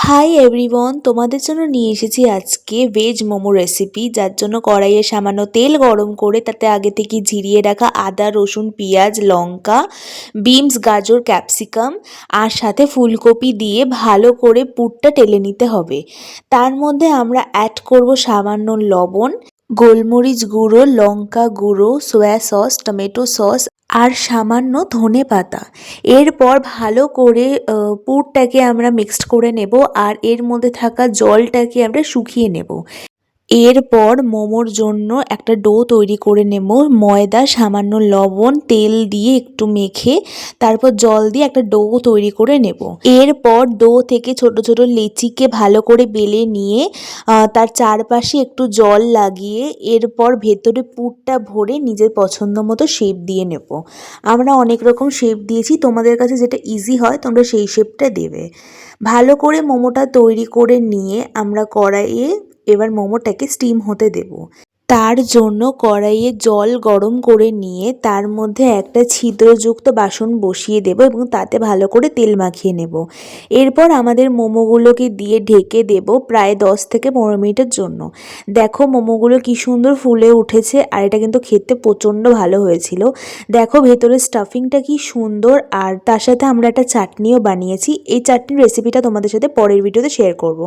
Hi everyone, তোমাদের জন্য নিয়ে এসেছি আজকে ভেজ মোমো রেসিপি। যার জন্য কড়াইয়ে সামান্য তেল গরম করে তাতে আগে থেকে জিরিয়ে রাখা আদা, রসুন, পেঁয়াজ, লঙ্কা, বিনস, গাজর, ক্যাপসিকাম আর সাথে ফুলকপি দিয়ে ভালো করে পুরটা টেলে নিতে হবে। তার মধ্যে আমরা অ্যাড করব সামান্য লবণ, গোলমরিচ গুঁড়ো, লঙ্কা গুঁড়ো, সয়া সস, টমেটো সস আর সামান্য ধনেপাতা। এরপর ভালো করে পুরটাকে আমরা মিক্সড করে নেব আর এর মধ্যে থাকা জলটাকে আমরা শুকিয়ে নেব। এরপর মোমোর জন্য একটা ডো তৈরি করে নেব। ময়দা, সামান্য লবণ, তেল দিয়ে একটু মেখে তারপর জল দিয়ে একটা ডো তৈরি করে নেব। এরপর ডো থেকে ছোট ছোট লেচিকে ভালো করে বেলে নিয়ে তার চারপাশে একটু জল লাগিয়ে এরপর ভেতরে পুরটা ভরে নিজের পছন্দ মতো শেপ দিয়ে নেব। আমরা অনেক রকম শেপ দিয়েছি, তোমাদের কাছে যেটা ইজি হয় তোমরা সেই শেপটা দেবে। ভালো করে মোমোটা তৈরি করে নিয়ে আমরা কড়াইয়ে এবার মোমোটাকে স্টিম হতে দেব। তার জন্য কড়াইয়ে জল গরম করে নিয়ে তার মধ্যে একটা ছিদ্রযুক্ত বাসন বসিয়ে দেব এবং তাতে ভালো করে তেল মাখিয়ে নেব। এরপর আমাদের মোমোগুলোকে দিয়ে ঢেকে দেব প্রায় 10 থেকে 15 মিনিটের জন্য। দেখো মোমোগুলো কি সুন্দর ফুলে উঠেছে আর এটা কিন্তু খেতে প্রচণ্ড ভালো হয়েছিল। দেখো ভেতরের স্টাফিংটা কি সুন্দর, আর তার সাথে আমরা একটা চাটনিও বানিয়েছি। এই চাটনির রেসিপিটা তোমাদের সাথে পরের ভিডিওতে শেয়ার করব।